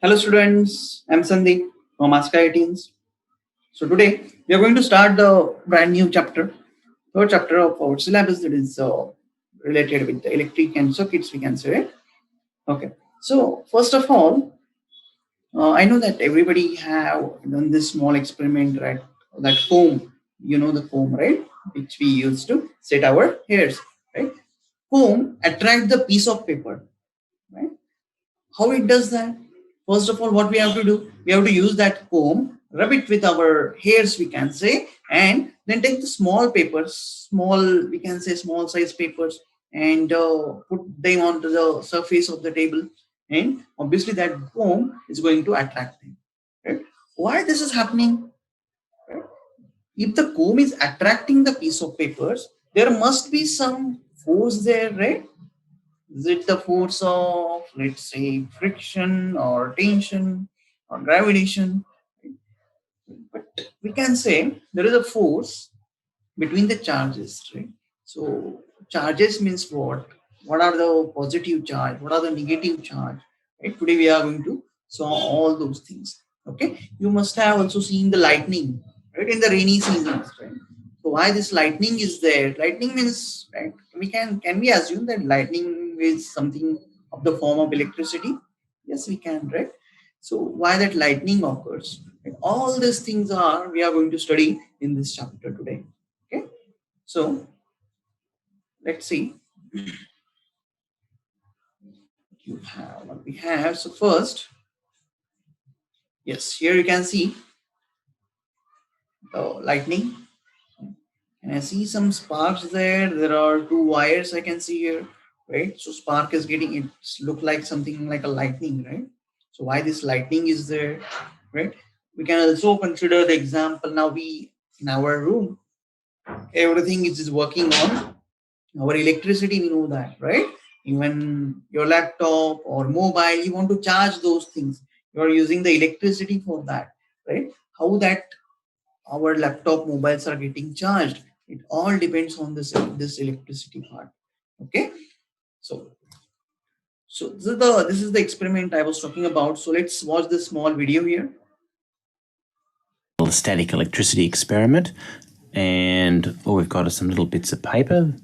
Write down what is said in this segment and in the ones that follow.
Hello students, I'm Sandip from AskIITians. So today we are going to start the brand new chapter, third chapter of our syllabus that is related with the electric and circuits, we can say. Okay, so first of all, I know that everybody have done this small experiment, right? That foam, you know the foam, right? Which we use to set our hairs, right? Foam attract the piece of paper, right? How it does that? First of all, what we have to do, we have to use that comb, rub it with our hairs, we can say, and then take the small papers, small, we can say small size papers, and put them onto the surface of the table. And obviously that comb is going to attract them. Right? Why this is happening? Right? If the comb is attracting the piece of papers, there must be some force there, right? Is it the force of, let's say, friction or tension or gravitation? But we can say there is a force between the charges, right? So charges means what? What are the positive charge? What are the negative charge? Right? Today we are going to solve all those things. Okay. You must have also seen the lightning, right? In the rainy seasons, right? So why this lightning is there? Lightning means, right? Can we assume that lightning is something of the form of electricity? Yes, we can, right? So why that lightning occurs? Right? All these things are we are going to study in this chapter today. Okay. So let's see. You have what we have. So first, yes, here you can see the lightning. And I see some sparks there. There are two wires I can see here, right? So spark is getting it look like something like a lightning, right? So why this lightning is there, right? We can also consider the example. Now we in our room, everything is working on our electricity, we know that, right? Even your laptop or mobile, you want to charge those things, you are using the electricity for that, right? How that our laptop mobiles are getting charged, it all depends on this electricity part. Okay, so this is the experiment I was talking about. So let's watch this small video here. The static electricity experiment, and all we've got are some little bits of paper.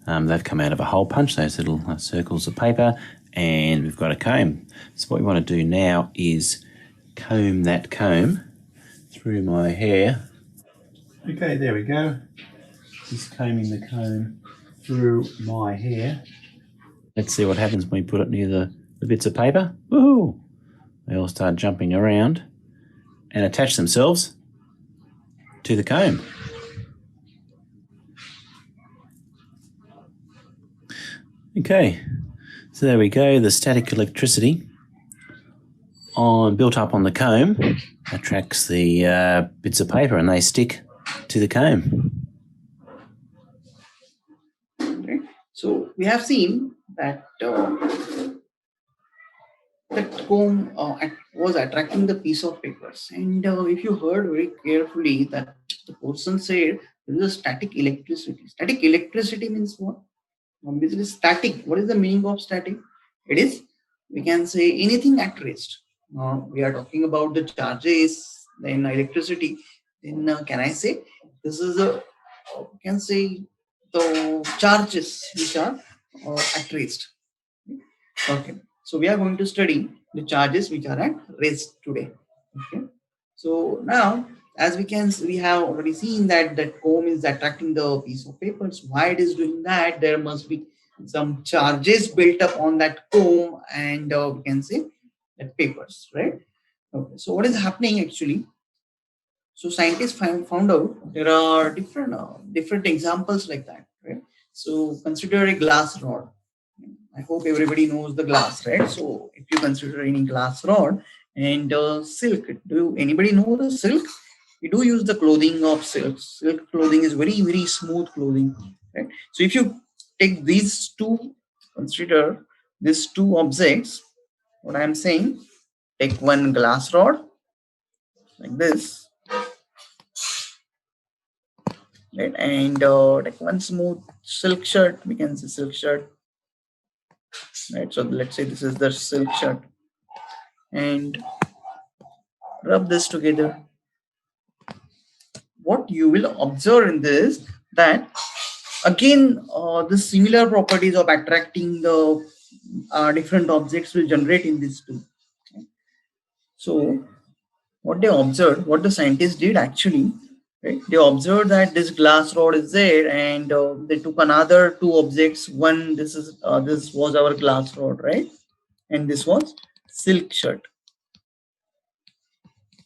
They've come out of a hole punch, those little circles of paper, and we've got a comb. So what we want to do now is comb that comb through my hair. Okay, there we go. Just combing the comb through my hair. Let's see what happens when we put it near the bits of paper. Woohoo! They all start jumping around and attach themselves to the comb. Okay, so there we go. The static electricity built up on the comb attracts the bits of paper and they stick to the comb. Okay. So we have seen that that comb was attracting the piece of papers, and if you heard very carefully that the person said there is a static electricity. Static electricity means what? Obviously static. What is the meaning of static? It is, we can say, anything at rest. We are talking about the charges, then electricity. Then can I say this is a, we can say, the charges which are at rest. Okay, so we are going to study the charges which are at rest today. Okay, so now as we have already seen that that comb is attracting the piece of papers. Why it is doing that? There must be some charges built up on that comb, and we can say that papers, right? Okay, so what is happening actually? So scientists found out there are different examples like that, right? So consider a glass rod. I hope everybody knows the glass, right? So if you consider any glass rod and silk, do anybody know the silk? We do use the clothing of silk. Silk clothing is very smooth clothing, right? So if you take these two, consider these two objects. What I am saying, take one glass rod like this, right? And like one smooth silk shirt, we can say silk shirt, right? So let's say this is the silk shirt. and rub this together, what you will observe in this, that again the similar properties of attracting the different objects will generate in this too. Okay. So what they observed, what the scientists did actually, right? They observed that this glass rod is there, and they took another two objects. One, this was our glass rod, right? And this was silk shirt.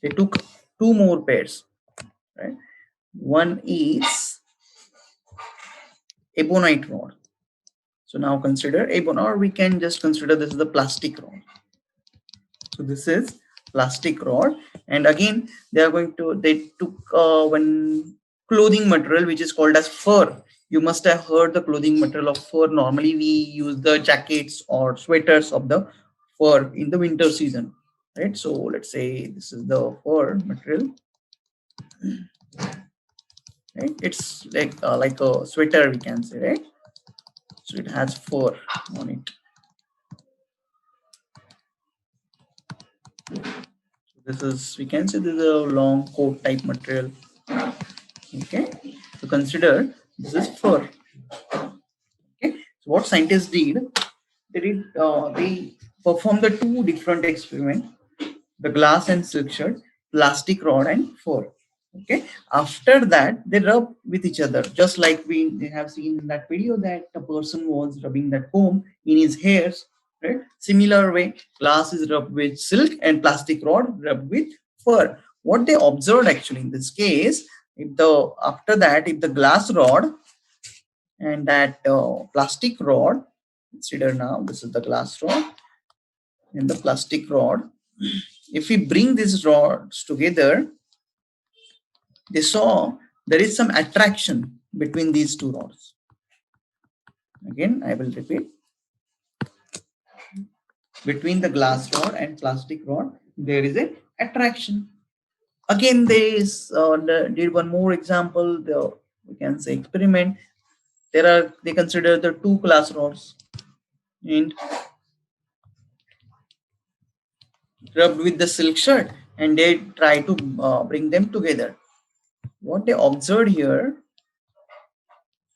They took two more pairs, right? One is ebonite rod. So now consider ebonite, or we can just consider this is the plastic rod. So this is plastic rod, and again they took one clothing material which is called as fur. You must have heard the clothing material of fur. Normally we use the jackets or sweaters of the fur in the winter season, right? So let's say this is the fur material, right? It's like a sweater, we can say, right? So it has fur on it. This is, we can say, this is a long coat type material. Okay, so consider this is fur. Okay, so what scientists did, they performed the two different experiments: the glass and silk shirt, plastic rod and fur. Okay, after that they rub with each other, just like we have seen in that video that a person was rubbing that comb in his hairs, right? Similar way, glass is rubbed with silk and plastic rod rubbed with fur. What they observed actually in this case, if the after that, if the glass rod and that plastic rod, consider now this is the glass rod and the plastic rod, if we bring these rods together, they saw there is some attraction between these two rods. Again, I will repeat. Between the glass rod and plastic rod, there is a attraction. Again, they did one more example. We can say experiment. They consider the two glass rods and rubbed with the silk shirt, and they try to bring them together. What they observed here,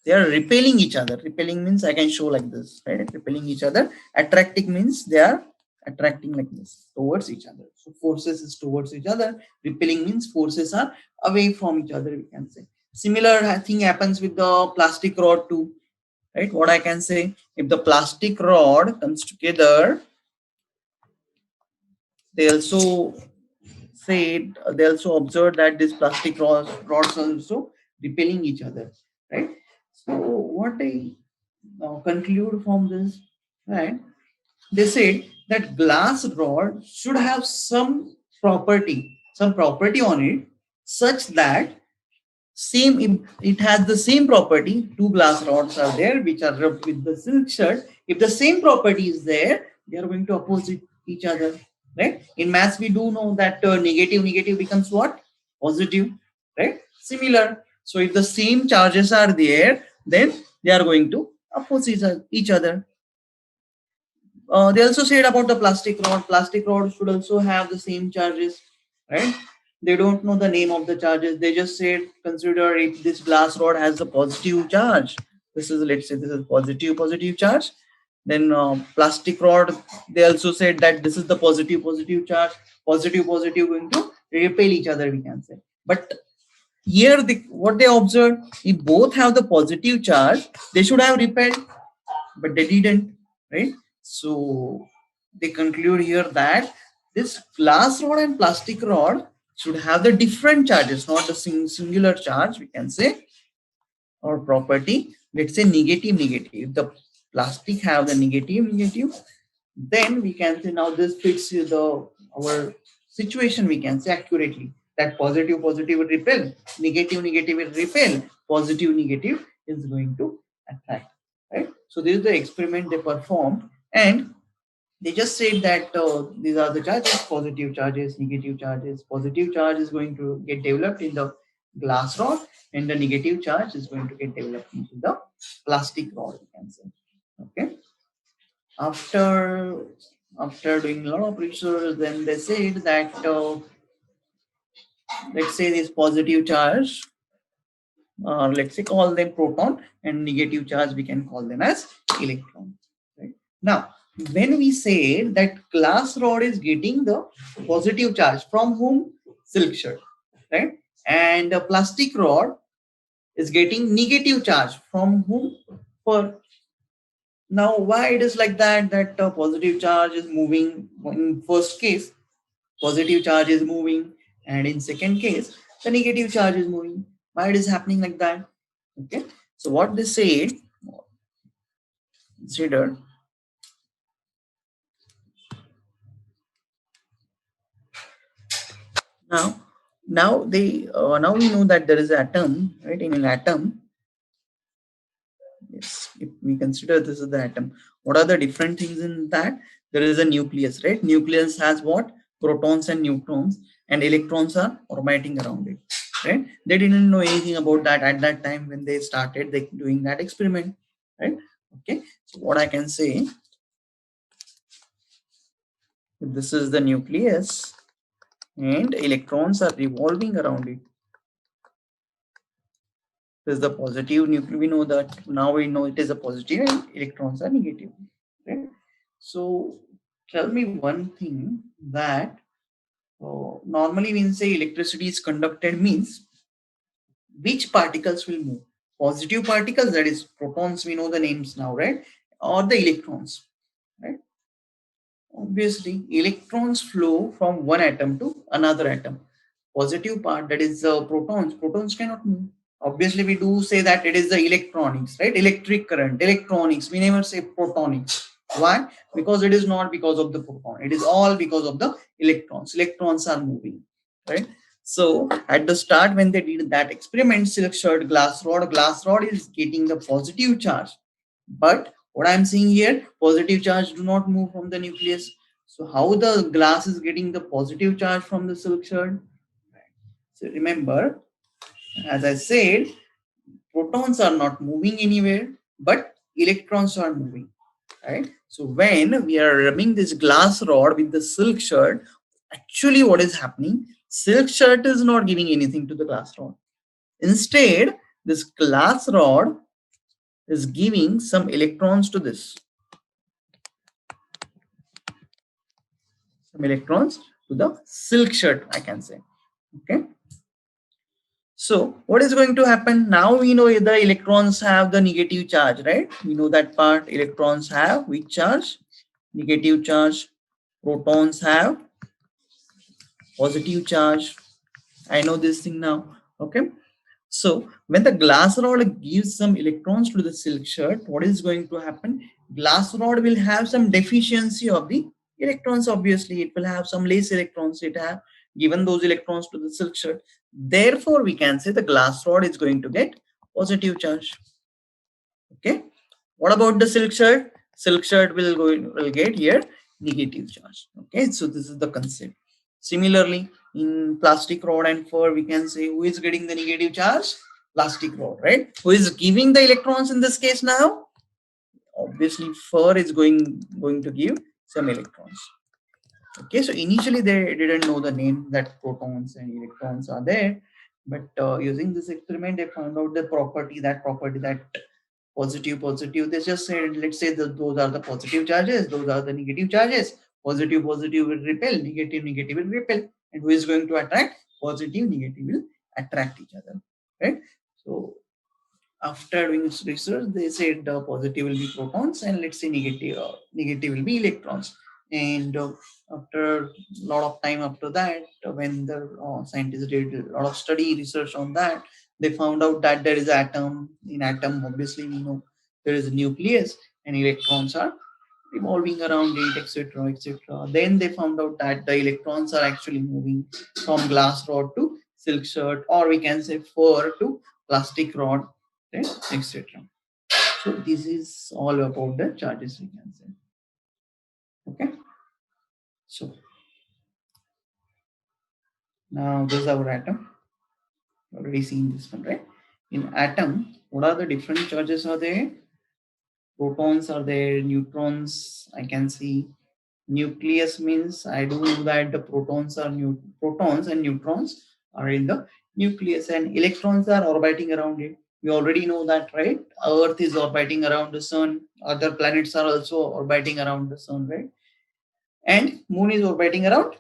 they are repelling each other. Repelling means I can show like this, right? Repelling each other. Attracting means they are attracting like this towards each other. So forces is towards each other. Repelling means forces are away from each other, we can say. Similar thing happens with the plastic rod too, right? What I can say, if the plastic rod comes together, they also they also observed that this plastic rods are also repelling each other, right? So what I conclude from this, right? They said that glass rod should have some property on it, such that it has the same property. Two glass rods are there which are rubbed with the silk shirt. If the same property is there, they are going to oppose each other, right? In maths we do know that negative becomes what? Positive, right? Similar. So if the same charges are there, then they are going to oppose each other. They also said about the plastic rod. Plastic rod should also have the same charges, right? They don't know the name of the charges. They just said, consider if this glass rod has a positive charge. This is, let's say, this is positive charge. Then plastic rod, they also said that this is the positive charge. Positive going to repel each other, we can say. But here, what they observed, if both have the positive charge, they should have repelled, but they didn't, right? So they conclude here that this glass rod and plastic rod should have the different charges, not the singular charge, we can say, or property. Let's say negative. If the plastic have the negative, then we can say now this fits our situation, we can say accurately, that positive will repel, negative will repel, positive is going to attract, right? So this is the experiment they performed, and they just said that these are the charges: positive charges, negative charges. Positive charge is going to get developed in the glass rod, and the negative charge is going to get developed into the plastic rod, we can say. Okay. After after doing a lot of research, then they said that let's say this positive charge, let's say call them proton, and negative charge we can call them as electron. Right? Now, when we say that glass rod is getting the positive charge from whom? Silk shirt, right? And a plastic rod is getting negative charge from whom? For now, why it is like that? That positive charge is moving in first case, positive charge is moving, and in second case, the negative charge is moving. Why it is happening like that? Okay, so what they said, consider now. Now we know that there is an atom, right? In an atom, yes, if we consider this is the atom, what are the different things in that? There is a nucleus, right? Nucleus has what? Protons and neutrons, and electrons are orbiting around it, right? They didn't know anything about that at that time when they started doing that experiment, right? Okay, so what I can say, if this is the nucleus and electrons are revolving around it, this is the positive nucleus. We know that now we know it is a positive and electrons are negative, right? So tell me one thing that normally when say electricity is conducted means which particles will move? Positive particles, that is protons, we know the names now, right? Or the electrons, right? Obviously, electrons flow from one atom to another atom. Positive part, that is protons cannot move. Obviously, we do say that it is the electronics, right? Electric current, electronics. We never say protonics. Why? Because it is not because of the proton. It is all because of the electrons. Electrons are moving, right? So at the start, when they did that experiment, silk shirt, glass rod is getting the positive charge. But what I'm seeing here, positive charge do not move from the nucleus. So how the glass is getting the positive charge from the silk shirt? So remember, as I said, protons are not moving anywhere, but electrons are moving, right? So when we are rubbing this glass rod with the silk shirt, actually what is happening? Silk shirt is not giving anything to the glass rod. Instead, this glass rod is giving some electrons to this. Some electrons to the silk shirt, I can say. Okay. So what is going to happen? Now we know the electrons have the negative charge, right? We know that part. Electrons have which charge? Negative charge. Protons have positive charge. I know this thing now. Okay. So when the glass rod gives some electrons to the silk shirt, what is going to happen? Glass rod will have some deficiency of the electrons. Obviously, it will have some less electrons. It have given those electrons to the silk shirt. Therefore, we can say the glass rod is going to get positive charge. Okay. What about the silk shirt? Silk shirt will get here negative charge. Okay. So this is the concept. Similarly, in plastic rod and fur, we can say who is getting the negative charge? Plastic rod, right? Who is giving the electrons in this case now? Obviously, fur is going to give some electrons. Okay, so initially they didn't know the name that protons and electrons are there, but using this experiment, they found out the property that positive. They just said, let's say that those are the positive charges, those are the negative charges. Positive will repel, negative will repel, and who is going to attract? Positive, negative will attract each other, right? So after doing this research, they said positive will be protons and let's say negative will be electrons. And after a lot of time after that, when the scientists did a lot of study research on that, they found out that there is atom. In atom, obviously we know there is a nucleus and electrons are revolving around it, etc., etc. Then they found out that the electrons are actually moving from glass rod to silk shirt, or we can say fur to plastic rod, right, etc. So this is all about the charges, we can say. Okay. So now this is our atom. Already seen this one, right? In atom, what are the different charges are there? Protons are there, neutrons I can see, Nucleus means I do know that the protons and neutrons are in the nucleus, and electrons are orbiting around it. We already know that, right? Earth is orbiting around the sun. Other planets are also orbiting around the sun, right? And moon is orbiting around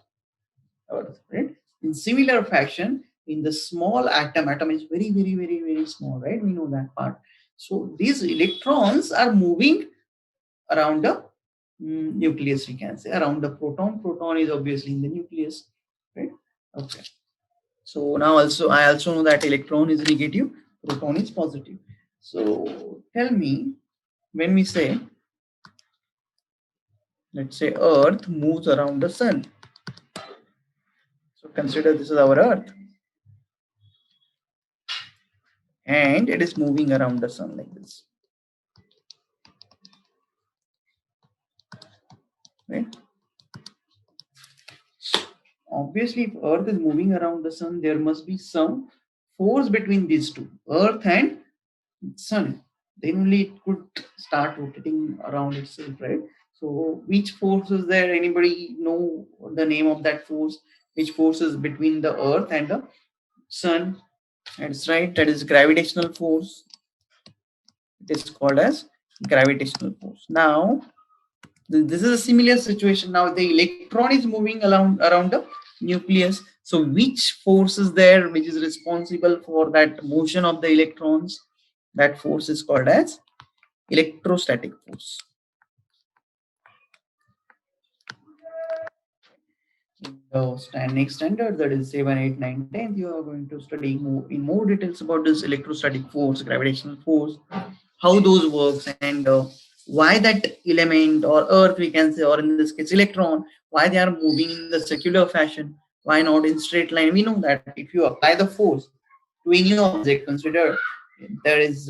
Earth, right? In similar fashion, in the small atom is very, very, very, very small, right? We know that part. So these electrons are moving around the nucleus, we can say, around the proton. Proton is obviously in the nucleus, right? Okay. So now I also know that electron is negative, proton is positive. So tell me, when we say, let's say Earth moves around the sun. So consider this is our Earth, and it is moving around the sun like this, right? Obviously, if Earth is moving around the sun, there must be some force between these two, Earth and sun. Then only it could start rotating around itself, right? So which force is there? Anybody know the name of that force? Which force is between the Earth and the sun? That's right, that is gravitational force. It is called as gravitational force. Now this is a similar situation. Now the electron is moving around the nucleus. So which force is there which is responsible for that motion of the electrons? That force is called as electrostatic force. In the next standard, that is 7, 8, 9, 10, you are going to study more details about this electrostatic force, gravitational force, how those works, and why that element or earth, we can say, or in this case electron, why they are moving in the circular fashion, why not in straight line. We know that if you apply the force to any object, consider there is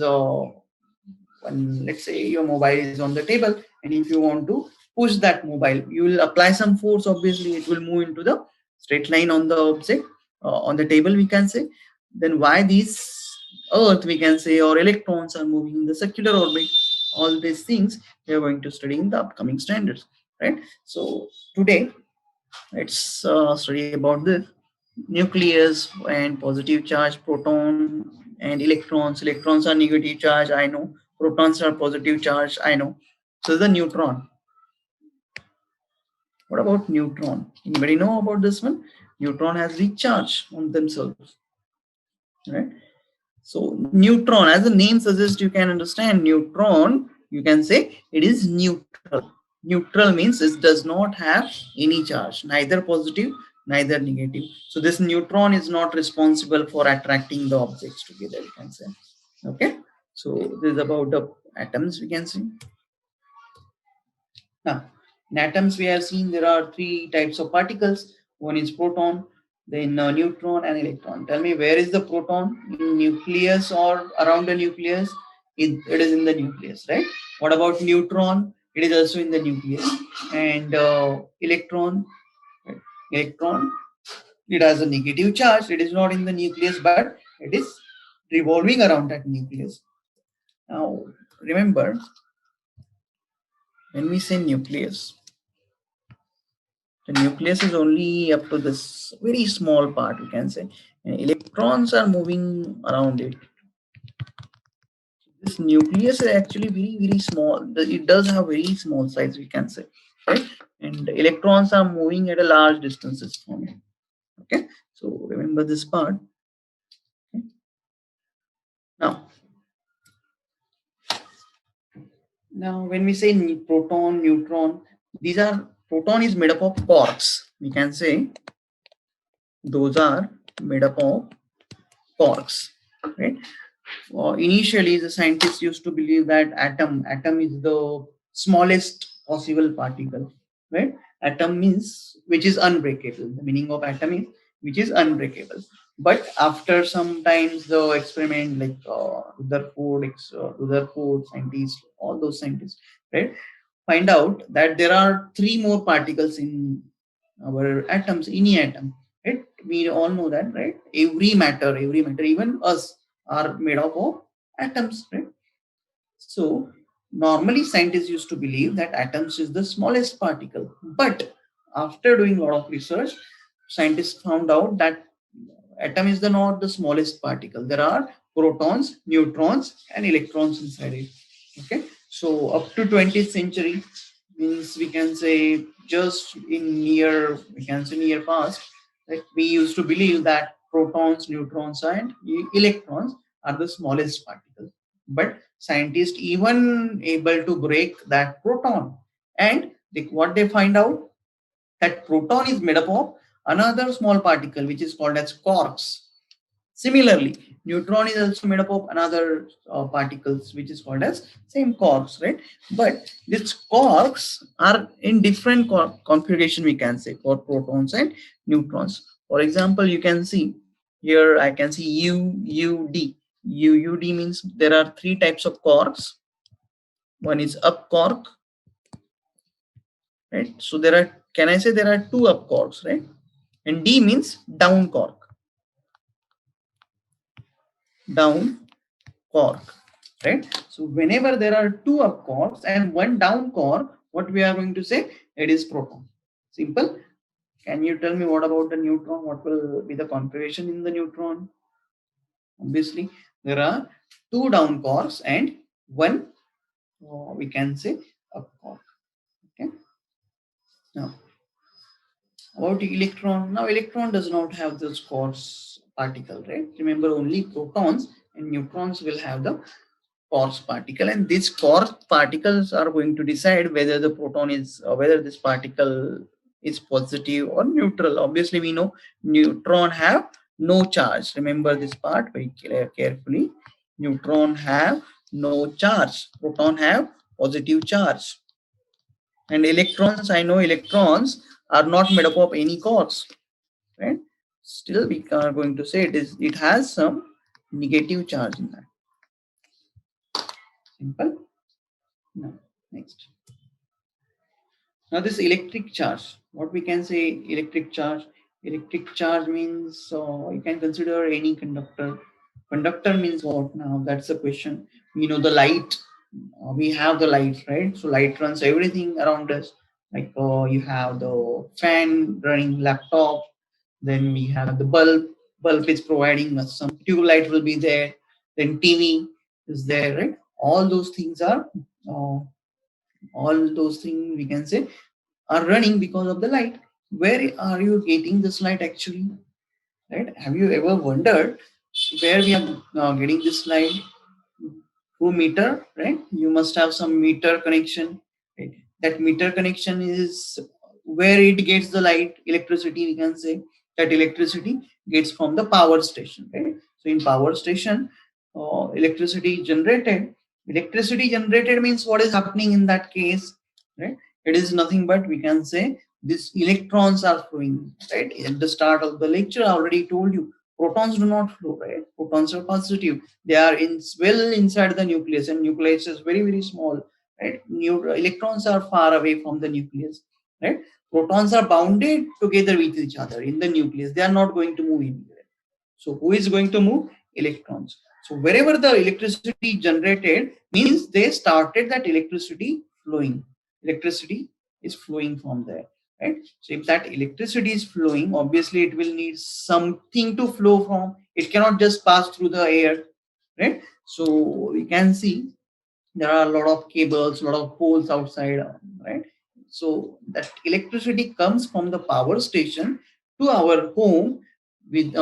let's say your mobile is on the table, and if you want to push that mobile, you will apply some force. Obviously it will move into the straight line on the object, on the table, we can say. Then why these earth, we can say, or electrons are moving in the circular orbit? All these things we are going to study in the upcoming standards, right? So today let's study about the nucleus and positive charge, proton and electrons. Electrons are negative charge, I know. Protons are positive charge, I know. So the neutron. What about neutron? Anybody know about this one? Neutron has weak charge on themselves, right? So neutron, as the name suggests, you can understand neutron. You can say it is neutral. Neutral means it does not have any charge, neither positive, neither negative. So this neutron is not responsible for attracting the objects together, you can say. Okay. So this is about the atoms, we can see. Now, in atoms, we have seen there are three types of particles. One is proton, then neutron and electron. Tell me, where is the proton? In nucleus or around the nucleus? It is in the nucleus, right? What about neutron? It is also in the nucleus. And electron, right? Electron, it has a negative charge. It is not in the nucleus, but it is revolving around that nucleus. Now, remember, when we say nucleus, the nucleus is only up to this very small part, we can say, and electrons are moving around it. This nucleus is actually very, very small. It does have very small size, we can say, right? And electrons are moving at a large distances from it. Okay, so remember this part. Okay. Now, when we say proton, neutron, these are, proton is made up of quarks. We can say those are made up of quarks, right? Initially, the scientists used to believe that atom is the smallest possible particle, right? Atom means which is unbreakable. The meaning of atom is which is unbreakable. But after some times, the experiment like Rutherford scientists, all those scientists, right, find out that there are three more particles in our atoms, any atom, right? We all know that, right? Every matter, even us, are made up of atoms, right? So normally scientists used to believe that atoms is the smallest particle, but after doing a lot of research, scientists found out that atom is not the smallest particle. There are protons, neutrons, and electrons inside it. Okay, so up to 20th century, means we can say just in near past, like we used to believe that protons, neutrons, and electrons are the smallest particles. But scientists even able to break that proton, and what they find out, that proton is made up of another small particle which is called as quarks. Similarly, neutron is also made up of another particles which is called as same quarks, right? But these quarks are in different configuration, we can say, for protons and neutrons. For example, you can see here, I can see UUD. UUD means there are three types of quarks. One is up quark, right? So there are, can I say there are two up quarks, right? And D means down quark. Down quark, right? So whenever there are two up quarks and one down quark, what we are going to say, it is proton. Simple. Can you tell me what about the neutron? What will be the configuration in the neutron? Obviously, there are two down quarks and one, we can say, up quark. Okay. Now, about the electron. Now, electron does not have this quarks particle, right? Remember, only protons and neutrons will have the quarks particle, and these quark particles are going to decide whether the proton is whether this particle is positive or neutral. Obviously, we know neutron have no charge. Remember this part very carefully. Neutron have no charge. Proton have positive charge. And electrons, I know electrons are not made up of any quarks, right? Still, we are going to say it has some negative charge in that. Simple. Now, next. Now, this electric charge, what we can say electric charge? Electric charge means you can consider any conductor. Conductor means what now? That's the question. We know the light. We have the light, right? So light runs everything around us. Like you have the fan running laptop. Then we have the bulb. Bulb is providing us some tube light will be there. Then TV is there, right? All those things are all those things we can say are running because of the light. Where are you getting this light actually, right? Have you ever wondered where we are getting this light? Through meter, right? You must have some meter connection, right? That meter connection is where it gets the light, electricity, we can say. That electricity gets from the power station, right? So in power station, electricity generated. Electricity generated means what is happening in that case, right? It is nothing but we can say these electrons are flowing, right? At the start of the lecture, I already told you protons do not flow, right? Protons are positive. They are well inside the nucleus, and nucleus is very, very small, right? Electrons are far away from the nucleus, right? Protons are bounded together with each other in the nucleus. They are not going to move anywhere. So who is going to move? Electrons. So wherever the electricity generated means they started that electricity flowing. Electricity is flowing from there, right? So if that electricity is flowing, obviously it will need something to flow from. It cannot just pass through the air, right? So we can see there are a lot of cables, a lot of poles outside, right? So that electricity comes from the power station to our home with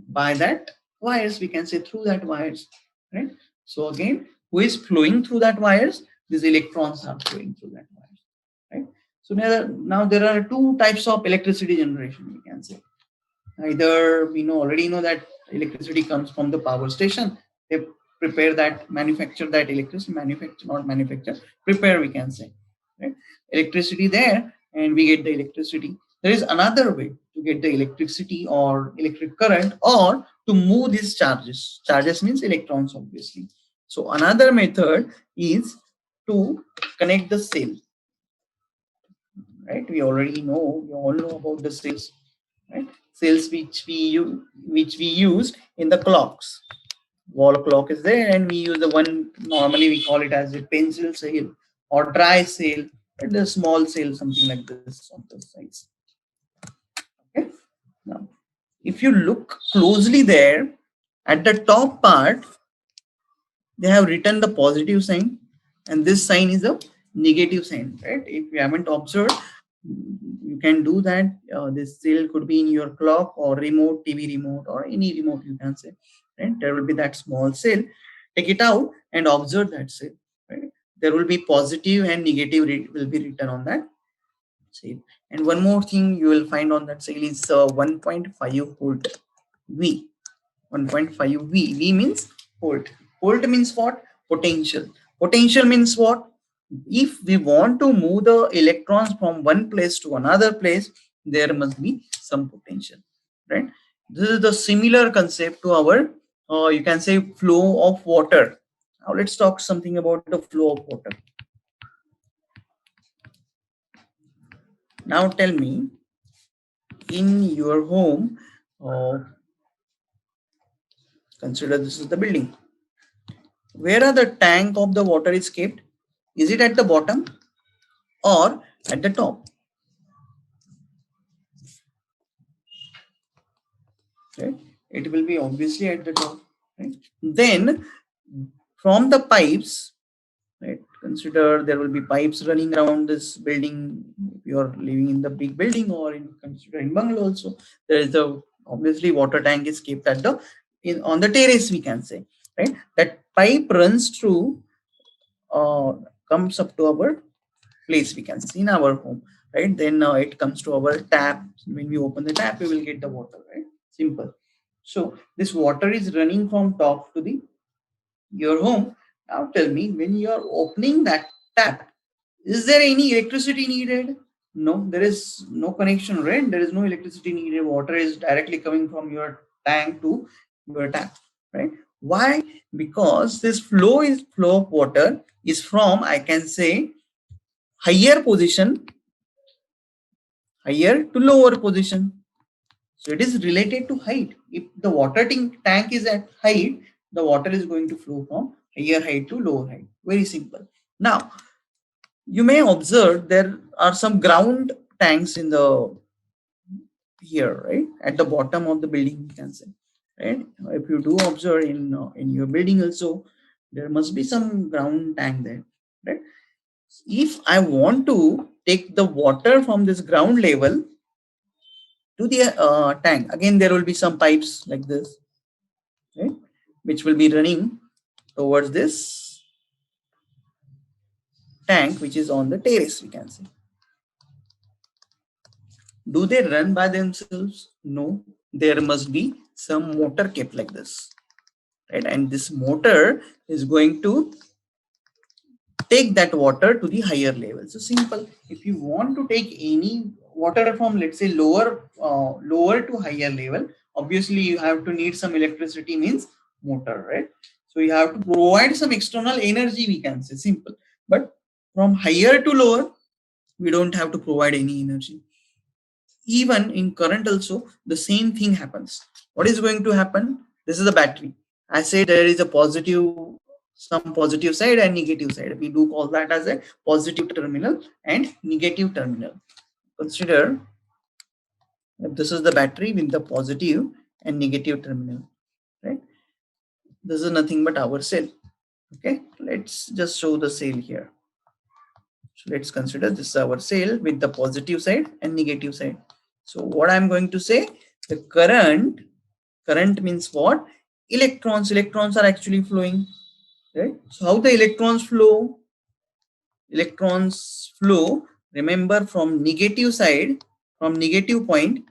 by that wires, we can say through that wires, right? So again, who is flowing through that wires? These electrons are flowing through that wires, right? So now there are two types of electricity generation, we can say. Either we already know that electricity comes from the power station. They prepare that, manufacture that electricity, prepare, we can say, right? Electricity there, and we get the electricity. There is another way to get the electricity or electric current, or to move these charges. Charges means electrons, obviously. So another method is to connect the cell, right? We all know about the cells, right? Cells which we use in the clocks. wall clock is there, and we use the one, normally we call it as a pencil sail or dry sail, and a small sail, something like this on the sides. Okay. Now, if you look closely there, at the top part, they have written the positive sign, and this sign is a negative sign, right? If you haven't observed, you can do that. This sail could be in your clock or remote, TV remote, or any remote, you can say, right? There will be that small sail. Take it out and observe that sail, right? There will be positive and negative will be written on that sail. And one more thing you will find on that sail is 1.5 volt V. 1.5 V. V means volt. Volt means what? Potential. Potential means what? If we want to move the electrons from one place to another place, there must be some potential, right? This is the similar concept to our, you can say, flow of water. Now let's talk something about the flow of water. Now tell me, in your home, consider this is the building. Where are the tank of the water is kept? Is it at the bottom or at the top? Right? It will be obviously at the top. Right? Then from the pipes, right? Consider there will be pipes running around this building. If you are living in the big building, or consider in bungalow also, there is the obviously water tank is kept at the on the terrace, we can say, right? That pipe runs through, comes up to our place, we can see in our home, right? Then it comes to our tap. When we open the tap, we will get the water, right? Simple. So this water is running from top to the your home. Now tell me, when you are opening that tap, is there any electricity needed? No, there is no connection, right? There is no electricity needed. Water is directly coming from your tank to your tap, right? Why? Because this flow of water is from, I can say, higher position, higher to lower position. So it is related to height. If the water tank is at height, the water is going to flow from higher height to lower height. Very simple. Now, you may observe there are some ground tanks in the here, right? At the bottom of the building, you can say, right? If you do observe in your building also, there must be some ground tank there, right? If I want to take the water from this ground level to the tank, again there will be some pipes like this, right, which will be running towards this tank, which is on the terrace, we can say. Do they run by themselves? No, there must be some motor kept like this, right? And this motor is going to take that water to the higher level. So simple. If you want to take any water from, let's say, lower to higher level, obviously you have to need some electricity, means motor, right? So you have to provide some external energy, we can say, simple. But from higher to lower, we don't have to provide any energy. Even in current also, the same thing happens. What is going to happen? This is a battery. I say there is a positive, some positive side and negative side. We do call that as a positive terminal and negative terminal. Consider this is the battery with the positive and negative terminal, right? This is nothing but our cell. Okay, let's just show the cell here. So let's consider this is our cell with the positive side and negative side. So what I'm going to say, the current means what? Electrons are actually flowing, right? So how the electrons flow? Electrons flow, remember, from negative side, from negative point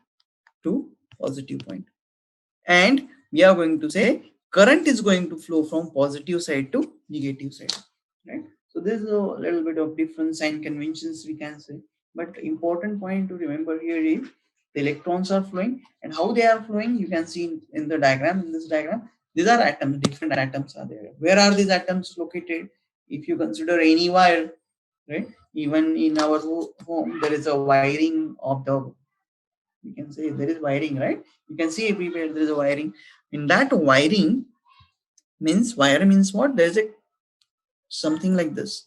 to positive point. And we are going to say current is going to flow from positive side to negative side, right? So there's a little bit of different sign conventions, we can say, but important point to remember here is the electrons are flowing, and how they are flowing you can see in the diagram. In this diagram, these are atoms, different atoms are there. Where are these atoms located? If you consider any wire, right, even in our home there is a wiring of the, we can say there is wiring, right? You can see everywhere there is a wiring. In that wiring, Means wire means what? There's a something like this.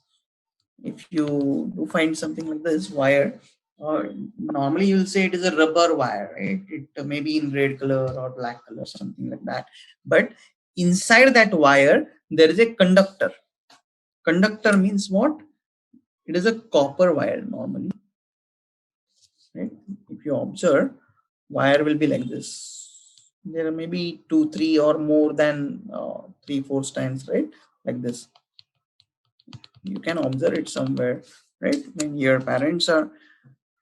If you do find something like this wire, normally you'll say it is a rubber wire, right? It may be in red color or black color, something like that. But inside that wire, there is a conductor. Conductor means what? It is a copper wire normally, right? If you observe, wire will be like this. There may be 2, 3 or more than 3, 4 strands, right? Like this. You can observe it somewhere, right? When your parents are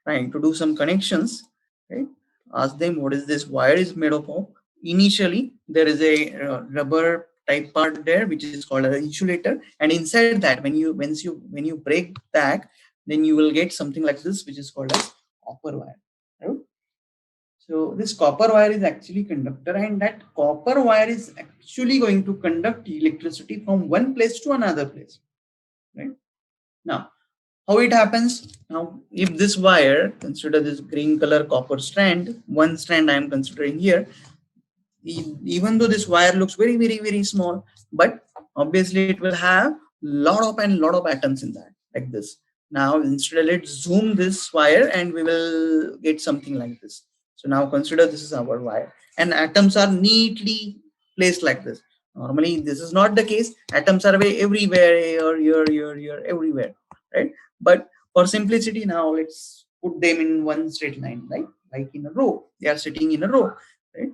trying to do some connections, right? Ask them what is this wire is made up of. Initially, there is a rubber type part there, which is called an insulator, and inside that, when you break that, then you will get something like this, which is called as copper wire. Right? So this copper wire is actually conductor, and that copper wire is actually going to conduct electricity from one place to another place. Right now, how it happens? Now, if this wire, consider this green color copper strand, one strand I am considering here, even though this wire looks very, very, very small, but obviously it will have lot of atoms in that, like this. Now, instead, let's zoom this wire and we will get something like this. So now consider this is our wire, and atoms are neatly placed like this. Normally, this is not the case. Atoms are everywhere, here, everywhere, right? But for simplicity, now let's put them in one straight line, like in a row. They are sitting in a row, right?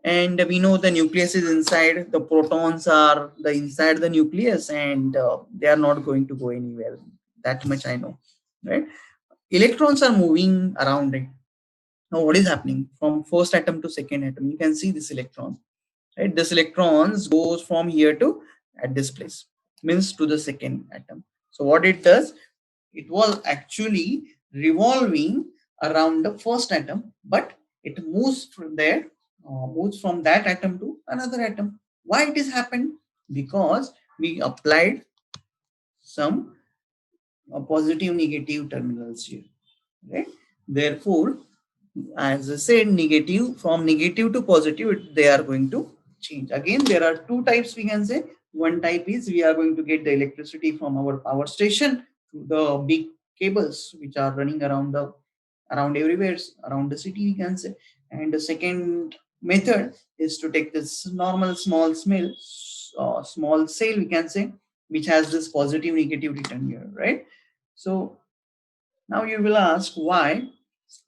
And we know the nucleus is inside, the protons are the inside the nucleus, and they are not going to go anywhere. That much I know, right? Electrons are moving around it. Now what is happening from first atom to second atom? You can see this electron, right? This electrons goes from here to at this place, means to the second atom. So what it does, it was actually revolving around the first atom, but it moves from there, moves from that atom to another atom. Why it is happened? Because we applied some positive negative terminals here, right? Therefore, as I said, negative, from negative to positive, they are going to change. Again, there are two types we can say. One type is we are going to get the electricity from our power station through the big cables which are running around everywhere around the city, we can say. And the second method is to take this normal small cell, we can say, which has this positive negative return here, right? So now you will ask why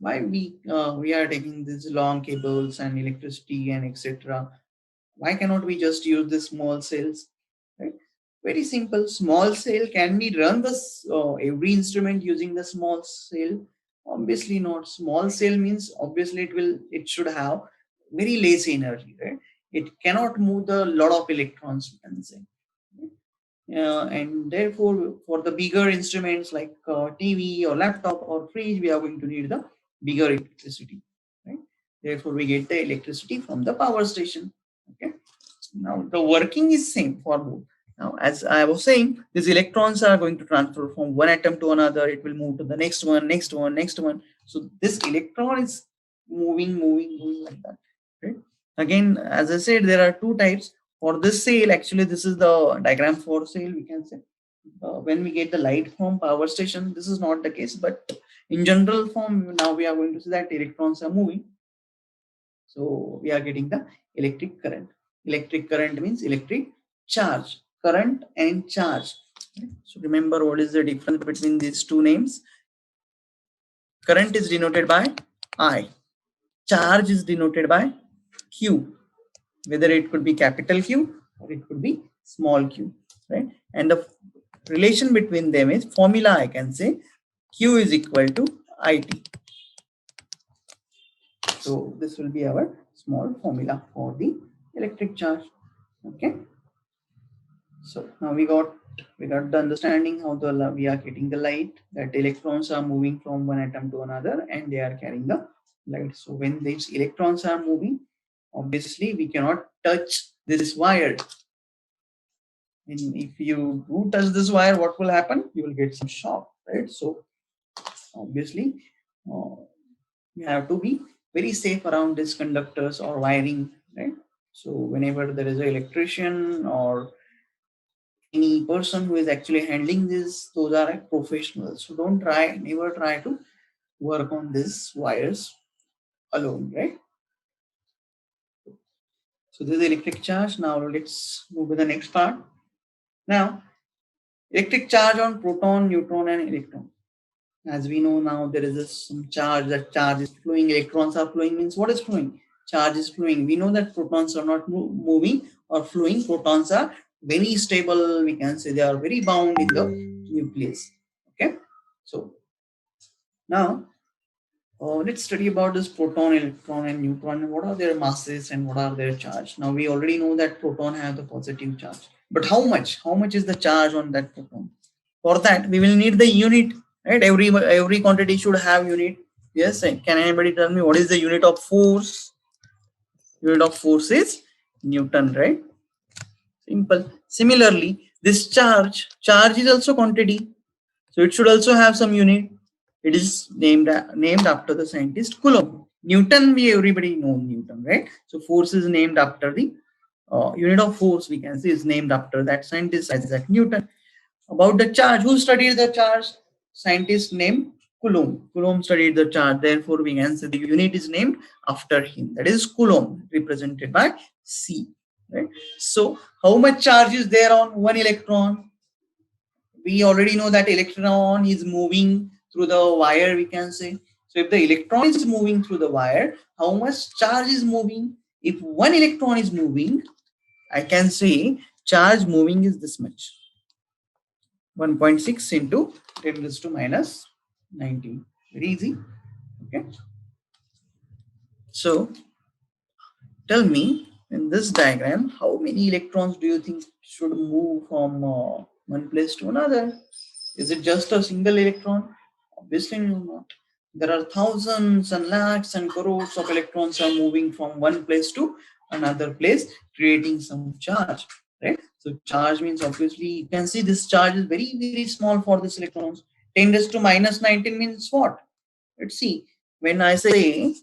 we are taking these long cables and electricity and etc. Why cannot we just use the small cells? Right? Very simple. Small cell, can we run this every instrument using the small cell? Obviously not. Small cell means obviously it should have very less energy, right? It cannot move the lot of electrons, we can say. And therefore, for the bigger instruments like TV or laptop or fridge, we are going to need the bigger electricity. Right? Therefore, we get the electricity from the power station. Okay. Now the working is same for both. Now, as I was saying, these electrons are going to transfer from one atom to another. It will move to the next one, next one, next one. So this electron is moving like that. Right? Again, as I said, there are two types. For this cell, actually, this is the diagram for cell, we can say. When we get the light from power station, this is not the case, but in general form, now we are going to see that electrons are moving. So we are getting the electric current. Electric current means electric charge, current and charge. So remember what is the difference between these two names. Current is denoted by I. Charge is denoted by Q. Whether it could be capital Q or it could be small q, right? And the relation between them is formula, I can say Q is equal to IT. So this will be our small formula for the electric charge. Okay. So now we got the understanding how we are getting the light, that electrons are moving from one atom to another and they are carrying the light. So when these electrons are moving, obviously we cannot touch this wire. And if you do touch this wire, what will happen? You will get some shock, right? So obviously, you have to be very safe around these conductors or wiring, right? So whenever there is an electrician or any person who is actually handling this, those are like professionals. So never try to work on these wires alone, right? So this is electric charge. Now let's move to the next part. Now, electric charge on proton, neutron, and electron. As we know now, there is some charge. That charge is flowing. Electrons are flowing. Means what is flowing? Charge is flowing. We know that protons are not moving or flowing. Protons are very stable. We can say they are very bound in the nucleus. Okay. So now let's study about this proton, electron, and neutron. What are their masses and what are their charge? Now we already know that proton have the positive charge, but how much? How much is the charge on that proton? For that, we will need the unit, right? Every quantity should have unit. Yes. Can anybody tell me what is the unit of force? Unit of force is Newton, right? Simple. Similarly, this charge is also quantity, so it should also have some unit. It is named after the scientist Coulomb. Newton, everybody know Newton, right? So force is named after the unit of force. We can say is named after that scientist Isaac Newton. About the charge, who studied the charge? Scientist named Coulomb. Coulomb studied the charge. Therefore, we can say the unit is named after him. That is Coulomb, represented by C. Right. So, how much charge is there on one electron? We already know that electron is moving through the wire, we can say. So if the electron is moving through the wire, how much charge is moving? If one electron is moving, I can say charge moving is this much. 1.6 into 10 raised to minus 19. Very easy. Okay. So tell me, in this diagram, how many electrons do you think should move from one place to another? Is it just a single electron? Obviously not. There are thousands and lakhs and crores of electrons are moving from one place to another place, creating some charge, right? So charge means obviously you can see this charge is very, very small for this electrons. 10 raised to minus 19 means what? Let's see. When I say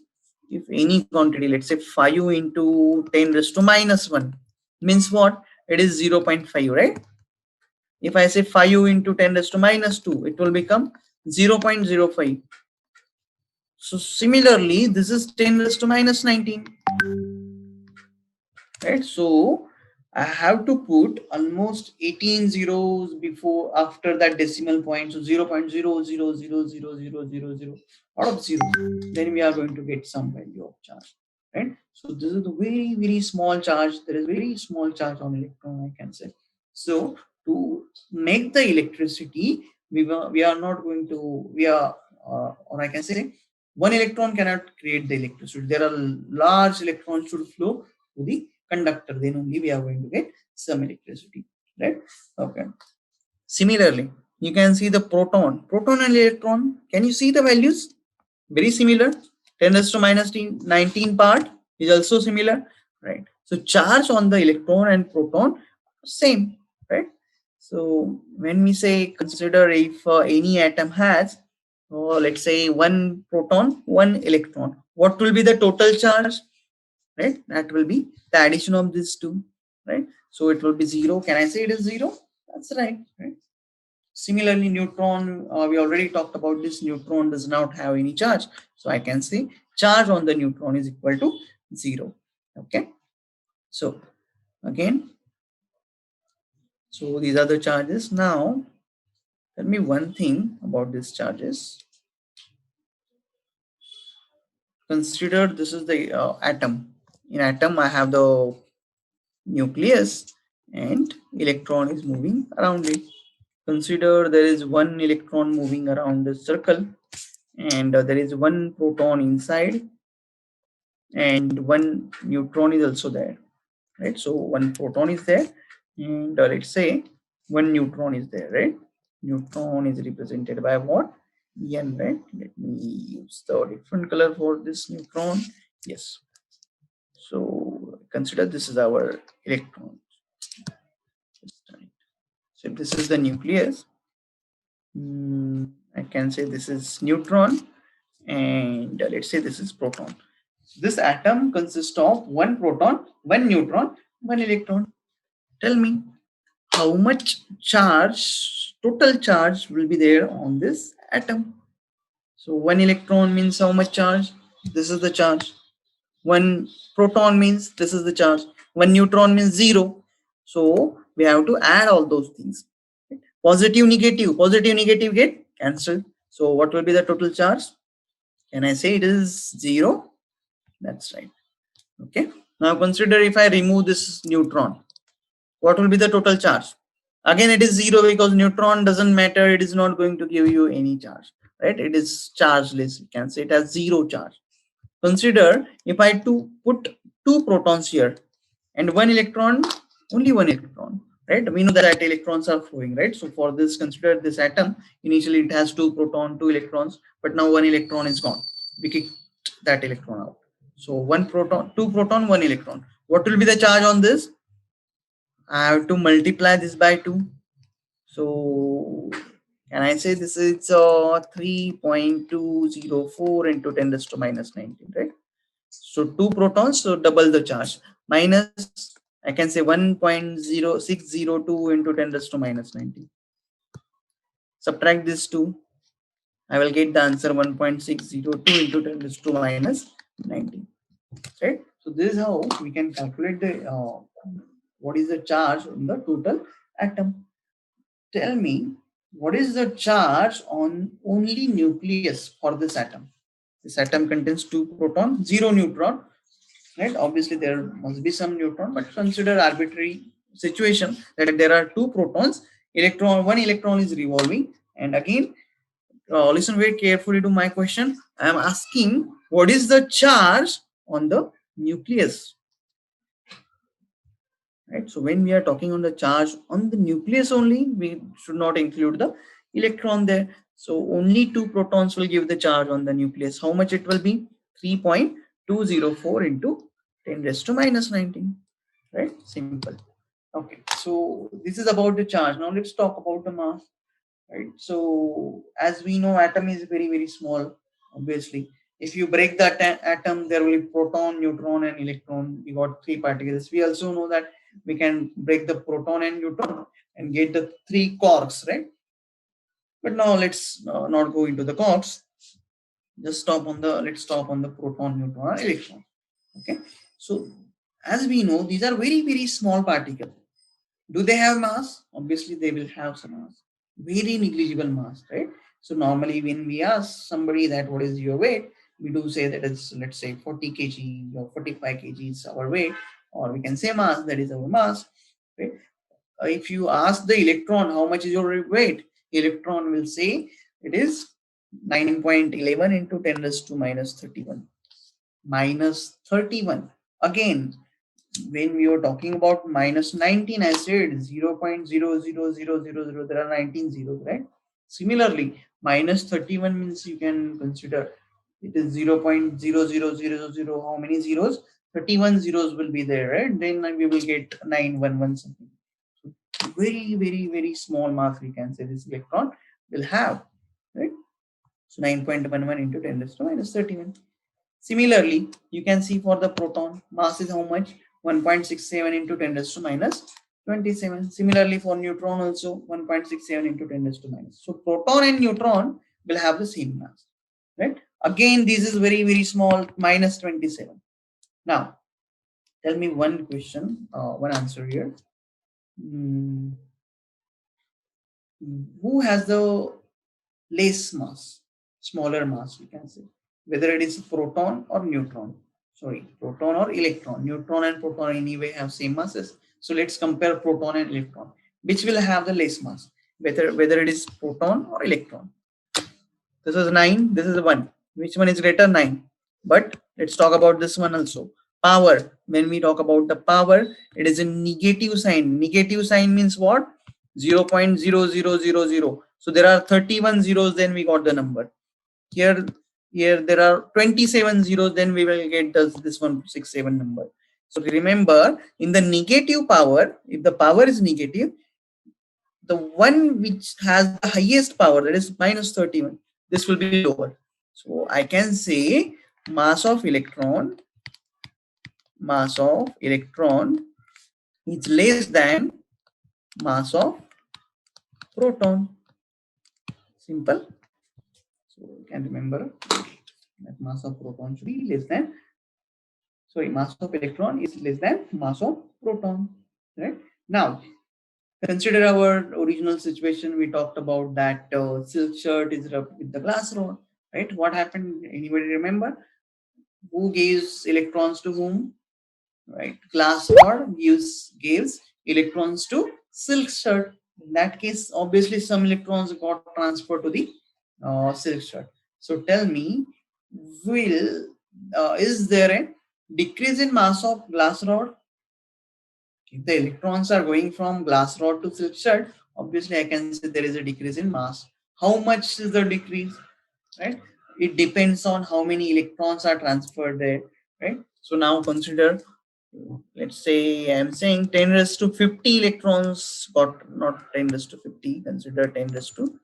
if any quantity, let's say 5 into 10 raised to minus 1 means what? It is 0.5, right? If I say 5 into 10 raised to minus 2, it will become 0.05. So similarly, this is 10 raised to minus 19. Right? So I have to put almost 18 zeros before after that decimal point. So 0.00000000 out of zeros. Then we are going to get some value of charge. Right? So this is the very, very small charge. There is very small charge on electron, I can say. So to make the electricity, we are not going to, or I can say, one electron cannot create the electricity. There are large electrons should flow to the conductor, then only we are going to get some electricity, right? Okay. Similarly, you can see the proton and electron. Can you see the values? Very similar. 10 raised to minus 19 part is also similar, right? So charge on the electron and proton same, right? So when we say consider if any atom has, let's say one proton, one electron, what will be the total charge? Right? That will be the addition of these two, right? So it will be 0. Can I say it is 0? That's right, right? Similarly, neutron, we already talked about this. Neutron does not have any charge. So I can say charge on the neutron is equal to 0. Okay. So again, so these are the charges. Now, tell me one thing about these charges. Consider this is the atom. In atom, I have the nucleus and electron is moving around it. Consider there is one electron moving around the circle and there is one proton inside and one neutron is also there, right? So one proton is there and let's say one neutron is there, right? Neutron is represented by what? N, right? Let me use the different color for this neutron. Yes. So consider this is our electron. So if this is the nucleus, I can say this is neutron and let's say this is proton. This atom consists of one proton, one neutron, one electron. Tell me how much charge, total charge will be there on this atom. So one electron means how much charge? This is the charge. One proton means this is the charge. One neutron means 0. So we have to add all those things. Positive, negative get cancelled. So what will be the total charge? Can I say it is 0? That's right. Okay. Now consider if I remove this neutron, what will be the total charge? Again, it is 0 because neutron doesn't matter. It is not going to give you any charge, right? It is chargeless. You can say it has 0 charge. Consider if I put 2 protons here and 1 electron, only 1 electron, right? We know that electrons are flowing, right? So for this, consider this atom. Initially, it has 2 proton, 2 electrons, but now 1 electron is gone. We kicked that electron out. So 1 proton, 2 proton, 1 electron. What will be the charge on this? I have to multiply this by 2. So can I say this is 3.204 into 10 raised to minus 19, right? So 2 protons, so double the charge. Minus, I can say 1.0602 into 10 raised to minus 19. Subtract this 2. I will get the answer 1.602 into 10 raised to minus 19. Right? So this is how we can calculate the what is the charge on the total atom. Tell me, what is the charge on only nucleus for this atom? This atom contains 2 protons, 0 neutron, right? Obviously, there must be some neutron, but consider arbitrary situation that there are 2 protons, one electron is revolving. And again, listen very carefully to my question. I am asking, what is the charge on the nucleus? Right. So when we are talking on the charge on the nucleus only, we should not include the electron there. So only 2 protons will give the charge on the nucleus. How much it will be? 3.204 into 10 raised to minus 19. Right? Simple. Okay. So this is about the charge. Now let's talk about the mass. Right. So as we know, atom is very, very small. Obviously, if you break that atom, there will be proton, neutron, and electron. We got 3 particles. We also know that we can break the proton and neutron and get the 3 quarks, right? But now let's not go into the quarks. Let's stop on the proton, neutron, and electron. Okay. So as we know, these are very, very small particles. Do they have mass? Obviously, they will have some mass. Very negligible mass, right? So normally when we ask somebody that what is your weight, we do say that it's, let's say, 40 kg or 45 kg is our weight, or we can say mass, that is our mass. Right? If you ask the electron how much is your weight, electron will say it is 9.11 into 10 raised to minus 31. Minus 31. Again, when we were talking about minus 19, I said 0.00000, there are 19 zeros, right? Similarly, minus 31 means you can consider it is 0.00000, how many zeros? 31 zeros will be there, right? Then we will get 911 something. So very, very, very small mass we can say this electron will have, right? So 9.11 into 10 raised to minus 31. Similarly, you can see for the proton, mass is how much? 1.67 into 10 raised to minus 27. Similarly, for neutron also 1.67 into 10 raised to minus. So proton and neutron will have the same mass, right? Again, this is very, very small, minus 27. Now, tell me one question, one answer here. Who has the less mass, smaller mass, we can say, whether it is proton or neutron. Sorry, proton or electron. Neutron and proton anyway have same masses. So let's compare proton and electron. Which will have the less mass, whether it is proton or electron. This is 9, this is 1. Which one is greater? 9. But let's talk about this one also. Power. When we talk about the power, it is a negative sign. Negative sign means what? 0.0000. So there are 31 zeros, then we got the number. Here there are 27 zeros, then we will get this 167 number. So remember, in the negative power, if the power is negative, the one which has the highest power, that is minus 31, this will be lower. So I can say mass of electron mass of electron is less than mass of proton. Simple. So you can remember that mass of proton should be less than, sorry, mass of electron is less than mass of proton. Right? Now, consider our original situation. We talked about that silk shirt is rubbed with the glass rod. Right? What happened? Anybody remember? Who gives electrons to whom? Right? Glass rod gives electrons to silk shirt. In that case, obviously some electrons got transferred to the silk shirt. So tell me, will is there a decrease in mass of glass rod? If the electrons are going from glass rod to silk shirt, obviously I can say there is a decrease in mass. How much is the decrease? Right? It depends on how many electrons are transferred there. Right? So now consider, let's say I'm saying 10 raised to 50 electrons got, not 10 raised to 50, consider 10 raised to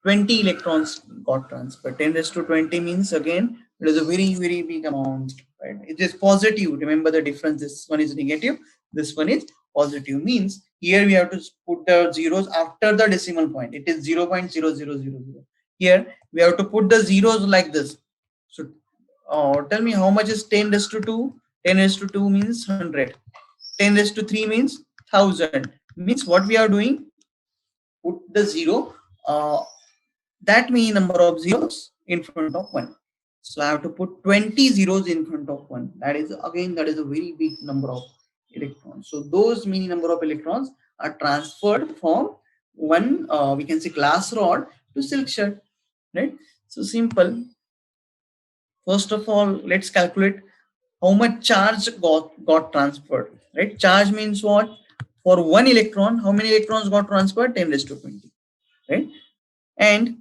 20 electrons got transferred. 10 raised to 20 means again it is a very, very big amount, right? It is positive. Remember the difference. This one is negative, this one is positive. Means here we have to put the zeros after the decimal point. It is 0.0000. Here we have to put the zeros like this. So tell me how much is 10 raised to 2? 10 raised to 2 means 100. 10 raised to 3 means 1000. Means what we are doing, put the zero that many number of zeros in front of 1. So I have to put 20 zeros in front of 1. That is again, that is a very big number of electrons. So those many number of electrons are transferred from one, we can say glass rod to silk shirt, right? So simple. First of all, let's calculate how much charge got transferred, right? Charge means what? For one electron, how many electrons got transferred? 10 raised to 20, right? And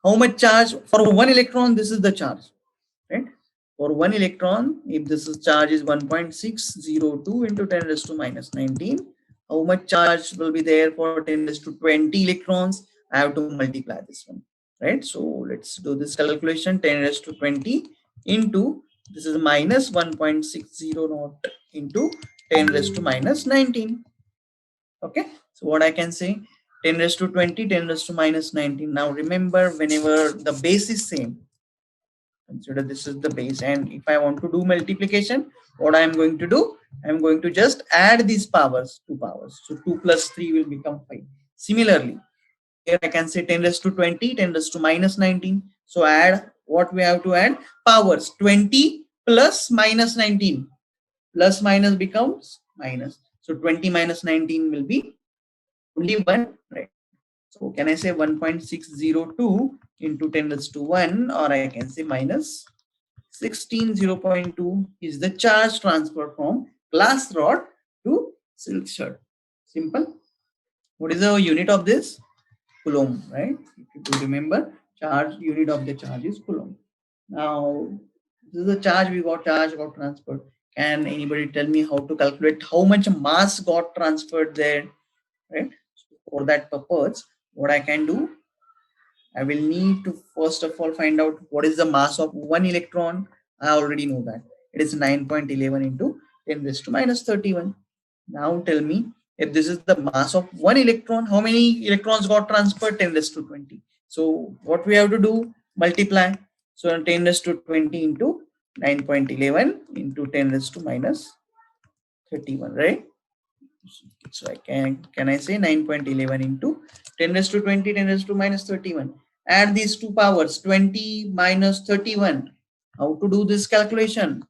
how much charge for one electron? This is the charge, right? For one electron, if this is charge is 1.602 into 10 raised to minus 19, how much charge will be there for 10 raised to 20 electrons? I have to multiply this one, right? So let's do this calculation. 10 raised to 20 into, this is minus 1.600 into 10 raised to minus 19. Okay, so what I can say, 10 raised to 20, 10 raised to minus 19. Now remember, whenever the base is same, consider this is the base, and if I want to do multiplication, what I am going to do, I am going to just add these powers, two powers. So 2 plus 3 will become 5. Similarly, here I can say 10 raised to 20, 10 raised to minus 19. So add, what we have to add? Powers. 20 plus minus 19. Plus minus becomes minus. So 20 minus 19 will be only 1, right? So can I say 1.602 into 10 raised to 1, or I can say minus 16, 0.2 is the charge transfer from glass rod to silk shirt. Simple. What is the unit of this? Coulomb, right? If you could remember, charge, unit of the charge is Coulomb. Now, this is the charge we got, charge got transferred. Can anybody tell me how to calculate how much mass got transferred there, right? So for that purpose, what I can do, I will need to first of all find out what is the mass of one electron. I already know that. It is 9.11 into 10 raised to minus 31. Now tell me, if this is the mass of one electron, how many electrons got transferred? 10 raised to 20. So what we have to do? Multiply. So 10 raised to 20 into 9.11 into 10 raised to minus 31, right? So I can I say 9.11 into 10 raised to 20, 10 raised to minus 31. Add these two powers, 20 minus 31. How to do this calculation?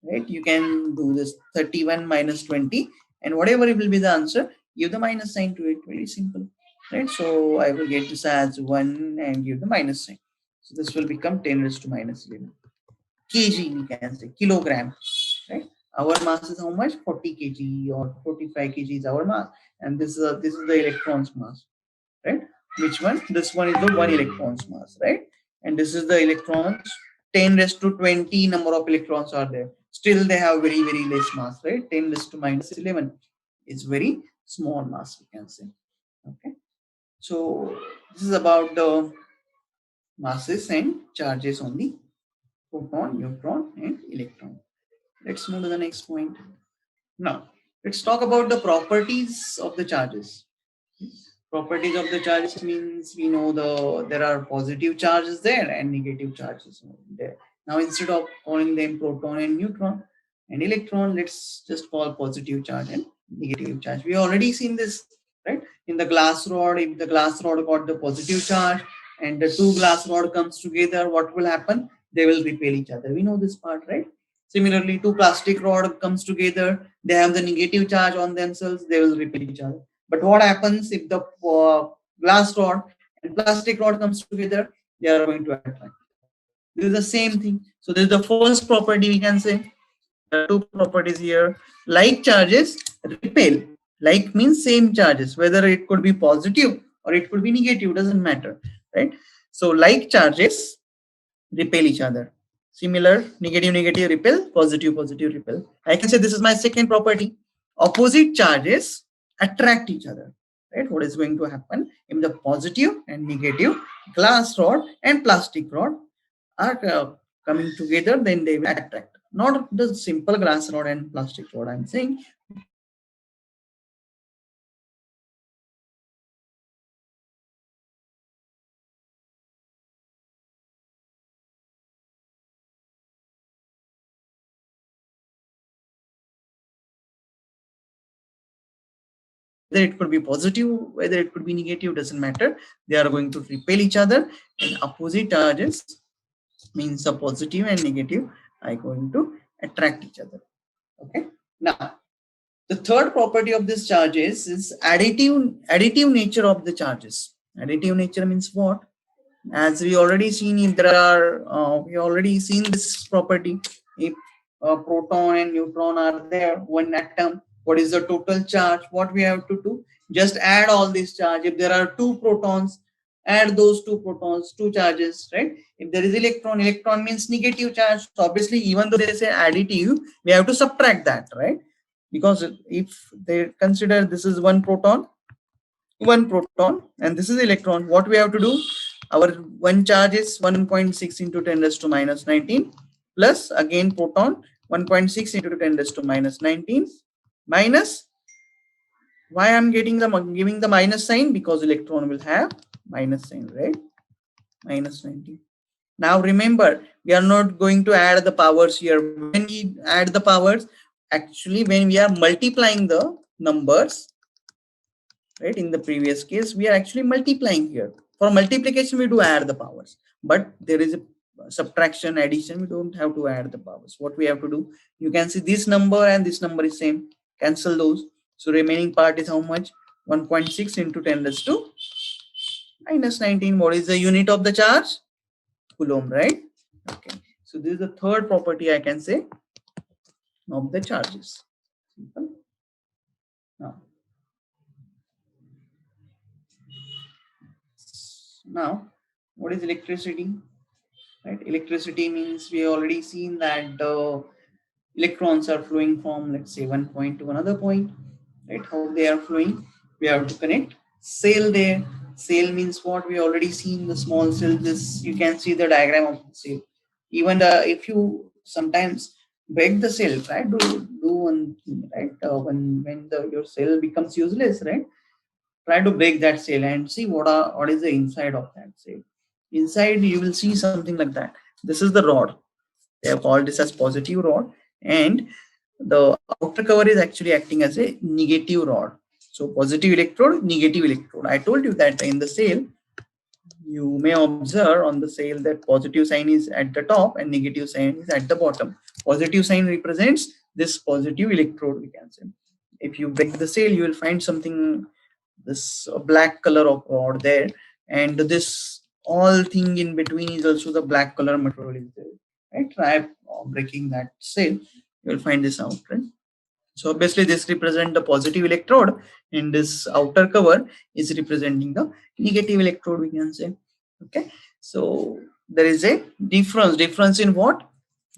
Right? You can do this 31 minus 20, and whatever it will be the answer, give the minus sign to it. Very simple. Right? So I will get this as 1 and give the minus sign. So this will become 10 raised to minus 11. Kg, we can say kilogram. Right? Our mass is how much? 40 kg or 45 kg is our mass, and this is the electron's mass, right? Which one? This one is the one electron's mass, right? And this is the electrons. 10 raised to 20 number of electrons are there. Still, they have very, very less mass, right? 10 raised to minus 11 is very small mass, we can say. Okay. So this is about the masses and charges on the proton, neutron, and electron. Let's move to the next point. Now, let's talk about the properties of the charges. Properties of the charges means we know there are positive charges there and negative charges there. Now, instead of calling them proton and neutron and electron, let's just call positive charge and negative charge. We already seen this, right? In the glass rod, if the glass rod got the positive charge and the two glass rod comes together, what will happen? They will repel each other. We know this part, right? Similarly, two plastic rod comes together, they have the negative charge on themselves, they will repel each other. But what happens if the glass rod and plastic rod comes together? They are going to attract. This is the same thing. So this is the first property we can say. There are two properties here. Like charges repel. Like means same charges, whether it could be positive or it could be negative, doesn't matter, right? So like charges repel each other. Similar, negative, negative repel, positive, positive repel. I can say this is my second property. Opposite charges attract each other, right? What is going to happen if the positive and negative glass rod and plastic rod are coming together, then they will attract. Not the simple glass rod and plastic rod, I'm saying. Whether it could be positive, whether it could be negative, doesn't matter. They are going to repel each other, and opposite charges means the positive and negative are going to attract each other. Okay. Now, the third property of this charges is additive nature of the charges. Additive nature means what? As we already seen, if there are we already seen this property. If proton and neutron are there, one atom, what is the total charge? What we have to do? Just add all these charge. If there are two protons, add those two protons, two charges, right? If there is electron, electron means negative charge. So obviously, even though they say additive, we have to subtract that, right? Because if they consider this is one proton, and this is electron, what we have to do? Our one charge is 1.6 into 10 raised to minus 19 plus again proton 1.6 into 10 raised to minus 19 minus, why I'm giving the minus sign? Because electron will have minus sign, right? Minus 19. Now remember, we are not going to add the powers here. When we add the powers, actually when we are multiplying the numbers, right, in the previous case we are actually multiplying here. For multiplication we do add the powers, but there is a subtraction, addition, we don't have to add the powers. What we have to do, you can see this number and this number is same, cancel those. So remaining part is how much? 1.6 into 10 raised to minus 19. What is the unit of the charge? Coulomb, right? Okay, so this is the third property I can say of the charges. Simple. Now, what is electricity? Right, electricity means we already seen that the electrons are flowing from, let's say, one point to another point. Right, how they are flowing? We have to connect cell there. Cell means what? We already seen the small cell. This you can see the diagram of the cell. Even if you sometimes break the cell, right? Do one thing, right? When your cell becomes useless, right? Try to break that cell and see what is the inside of that cell. Inside you will see something like that. This is the rod. They have called this as positive rod, and the outer cover is actually acting as a negative rod. So positive electrode, negative electrode. I told you that in the cell, you may observe on the cell that positive sign is at the top and negative sign is at the bottom. Positive sign represents this positive electrode, we can say. If you break the cell, you will find something, this black color of rod there, and this all thing in between is also the black color material is there, right? Try breaking that cell, you will find this out, right? So obviously this represent the positive electrode, and this outer cover is representing the negative electrode, we can say. Okay, so there is a difference in what?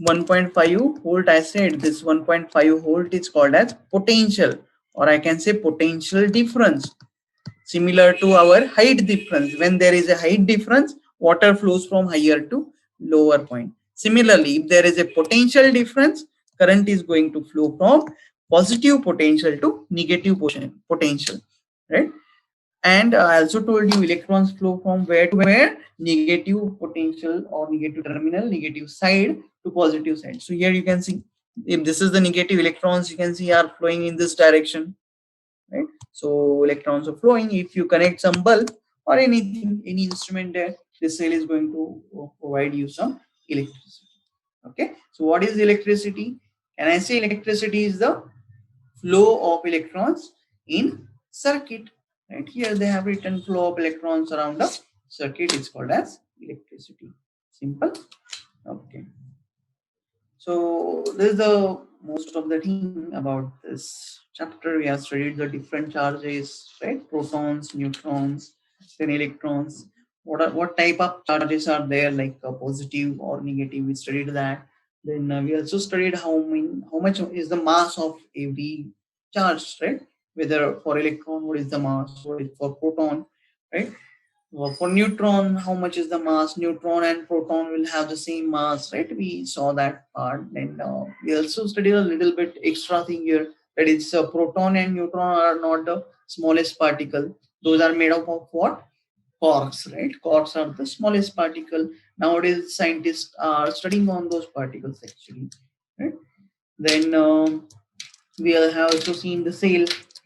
1.5 volt. I said this 1.5 volt is called as potential, or I can say potential difference, similar to our height difference. When there is a height difference, water flows from higher to lower point. Similarly, if there is a potential difference, current is going to flow from positive potential to negative potential, right? And I also told you electrons flow from where to where? Negative potential or negative terminal, negative side to positive side. So here you can see, if this is the negative, electrons you can see are flowing in this direction, right? So electrons are flowing. If you connect some bulb or anything, any instrument there, this cell is going to provide you some electricity. Okay, so what is electricity? Can I say electricity is the flow of electrons in circuit? Right here they have written flow of electrons around the circuit is called as electricity. Simple. Okay, so this is the most of the thing about this chapter. We have studied the different charges, right? Protons, neutrons, then electrons. What type of charges are there, like positive or negative? We studied that. Then we also studied how much is the mass of every charge, right? Whether for electron, what is the mass? What is for proton, right? For neutron, how much is the mass? Neutron and proton will have the same mass, right? We saw that part. Then we also studied a little bit extra thing here, that is proton and neutron are not the smallest particle. Those are made up of what? Quarks, right? Quarks are the smallest particle. Nowadays, scientists are studying on those particles actually, right? Then we have also seen the cell,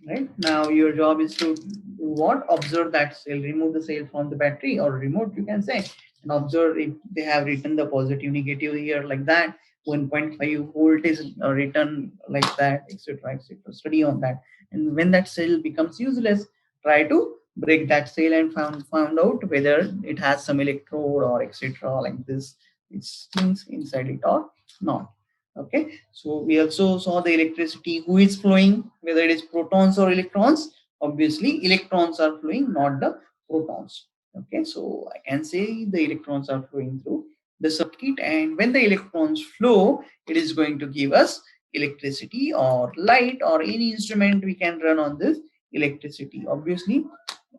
right? Now your job is to do what? Observe that cell, remove the cell from the battery or remote, you can say, and observe if they have written the positive negative here like that. 1.5 volt is written like that, etc., etc. Study on that, and when that cell becomes useless, try to break that cell and found out whether it has some electrode or etc., like this, it's things inside it or not. Okay, so we also saw the electricity, who is flowing, whether it is protons or electrons. Obviously electrons are flowing, not the protons. Okay, so I can say the electrons are flowing through the circuit, and when the electrons flow, it is going to give us electricity or light, or any instrument we can run on this electricity. Obviously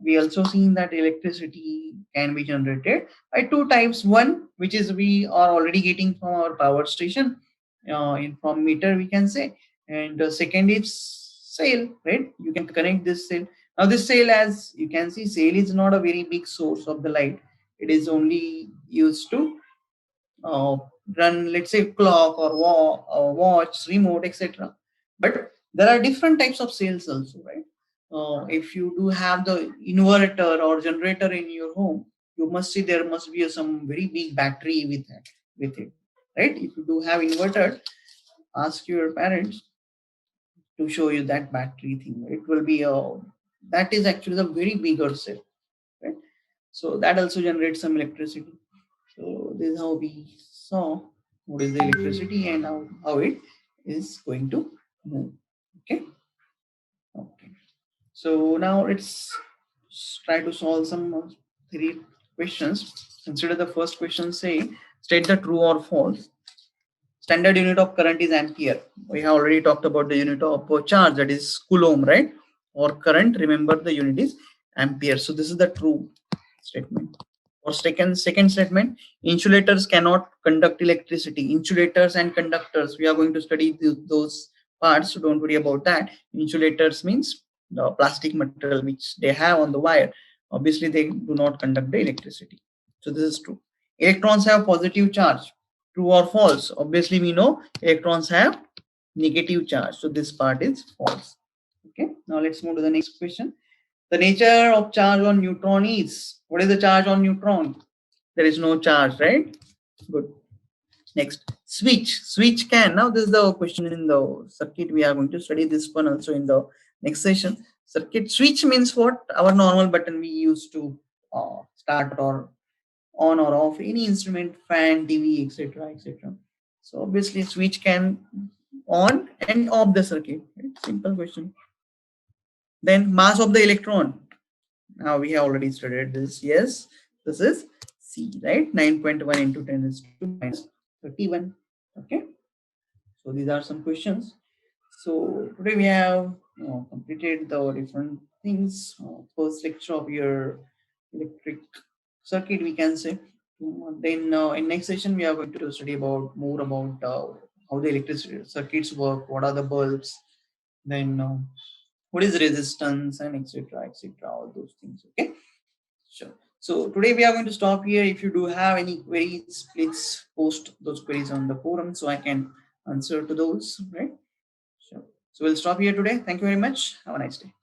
we also seen that electricity can be generated by two types. One, which is we are already getting from our power station, in from meter we can say, and the second is sail, right? You can connect this sail. Now this sail, as you can see, sail is not a very big source of the light. It is only used to uh, run, let's say, clock or watch, remote, etc. But there are different types of sails also, right? If you do have the inverter or generator in your home, you must see there must be some very big battery with it, right? If you do have inverter, ask your parents to show you that battery thing. It will be a, that is actually the very bigger cell, right? So that also generates some electricity. So this is how we saw what is the electricity and how it is going to move. Okay. Okay. So now let's try to solve some three questions. Consider the first question, say state the true or false. Standard unit of current is ampere. We have already talked about the unit of charge, that is coulomb, right? Or current, remember the unit is ampere. So this is the true statement. Or second statement, insulators cannot conduct electricity. Insulators and conductors, we are going to study those parts, so don't worry about that. Insulators means the plastic material which they have on the wire. Obviously they do not conduct the electricity. So this is true. Electrons have positive charge. True or false? Obviously we know electrons have negative charge, so this part is false. Okay, now let's move to the next question. The nature of charge on neutron is, what is the charge on neutron? There is no charge, right? Good. Next, switch can, now this is the question in the circuit. We are going to study this one also in the next session. Circuit switch means what? Our normal button we use to start or on or off any instrument, fan, TV, etc., etc. So obviously switch can on and off the circuit, right? Simple question. Then mass of the electron, now we have already studied this. Yes, this is C, right? 9.1 into 10 is to minus 31. Okay, so these are some questions. So today we have completed the different things. First lecture of your electric circuit, we can say. Then in next session, we are going to study about more about how the electricity circuits work, what are the bulbs, then what is resistance, and etc. etc. All those things. Okay, sure. So today we are going to stop here. If you do have any queries, please post those queries on the forum so I can answer to those. Right. Sure. So we'll stop here today. Thank you very much. Have a nice day.